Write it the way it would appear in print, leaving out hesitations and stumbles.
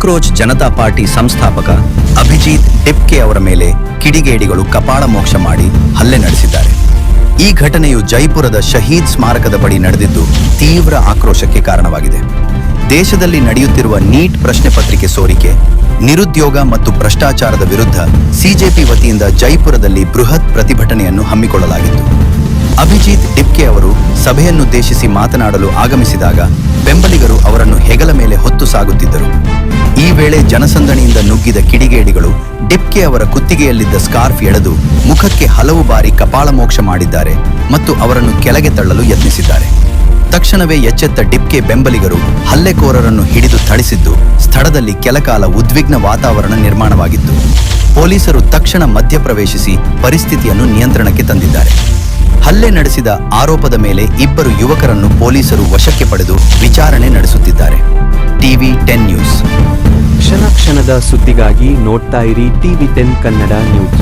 Cockroach Janata party ಸಂಸ್ಥಾಪಕ ಅಭಿಜಿತ್ ಡಿಪ್ಕೆ ಅವರ ಮೇಲೆ ಕಿಡಿಗೇಡಿಗಳು ಕಪಾಳ ಮೋಕ್ಷ ಮಾಡಿ ಹಲ್ಲೆ ನಡೆಸಿದ್ದಾರೆ. ಈ ಘಟನೆಯು ಜೈಪುರದ ಶಹೀದ್ ಸ್ಮಾರಕದ ಬಳಿ ನಡೆದಿದ್ದು ತೀವ್ರ ಆಕ್ರೋಶಕ್ಕೆ ಕಾರಣವಾಗಿದೆ. ದೇಶದಲ್ಲಿ ನಡೆಯುತ್ತಿರುವ ನೀಟ್ ಪ್ರಶ್ನೆ ಪತ್ರಿಕೆ ಸೋರಿಕೆ, ನಿರುದ್ಯೋಗ ಮತ್ತು ಭ್ರಷ್ಟಾಚಾರದ ವಿರುದ್ಧ ಸಿಜೆಪಿ ವತಿಯಿಂದ ಜೈಪುರದಲ್ಲಿ ಬೃಹತ್ ಪ್ರತಿಭಟನೆಯನ್ನು ಹಮ್ಮಿಕೊಳ್ಳಲಾಗಿತ್ತು. ಅಭಿಜಿತ್ ಡಿಪ್ಕೆ ಅವರು ಸಭೆಯನ್ನುದ್ದೇಶಿಸಿ ಮಾತನಾಡಲು ಆಗಮಿಸಿದಾಗ ಬೆಂಬಲಿಗರು ಅವರನ್ನು ಹೆಗಲ ಮೇಲೆ ಹೊತ್ತು ಸಾಗುತ್ತಿದ್ದರು. ಈ ವೇಳೆ ಜನಸಂದಣಿಯಿಂದ ನುಗ್ಗಿದ ಕಿಡಿಗೇಡಿಗಳು ಡಿಪ್ಕೆ ಅವರ ಕುತ್ತಿಗೆಯಲ್ಲಿದ್ದ ಸ್ಕಾರ್ಫ್ ಎಳೆದು ಮುಖಕ್ಕೆ ಹಲವು ಬಾರಿ ಕಪಾಳಮೋಕ್ಷ ಮಾಡಿದ್ದಾರೆ ಮತ್ತು ಅವರನ್ನು ಕೆಳಗೆ ತಳ್ಳಲು ಯತ್ನಿಸಿದ್ದಾರೆ. ತಕ್ಷಣವೇ ಎಚ್ಚೆತ್ತ ಡಿಪ್ಕೆ ಬೆಂಬಲಿಗರು ಹಲ್ಲೆಕೋರರನ್ನು ಹಿಡಿದು ಥಳಿಸಿದ್ದು ಸ್ಥಳದಲ್ಲಿ ಕೆಲಕಾಲ ಉದ್ವಿಗ್ನ ವಾತಾವರಣ ನಿರ್ಮಾಣವಾಗಿತ್ತು. ಪೊಲೀಸರು ತಕ್ಷಣ ಮಧ್ಯಪ್ರವೇಶಿಸಿ ಪರಿಸ್ಥಿತಿಯನ್ನು ನಿಯಂತ್ರಣಕ್ಕೆ ತಂದಿದ್ದಾರೆ. ಹಲ್ಲೆ ನಡೆಸಿದ ಆರೋಪದ ಮೇಲೆ ಇಬ್ಬರು ಯುವಕರನ್ನು ಪೊಲೀಸರು ವಶಕ್ಕೆ ಪಡೆದು ವಿಚಾರಣೆ ನಡೆಸುತ್ತಿದ್ದಾರೆ. TV 10 news. ಕ್ಷಣ ಕ್ಷಣದ ಸುದ್ದಿಗಾಗಿ ನೋಡ್ತಾ ಇರಿ ಟಿವಿ 10 ಕನ್ನಡ ನ್ಯೂಸ್.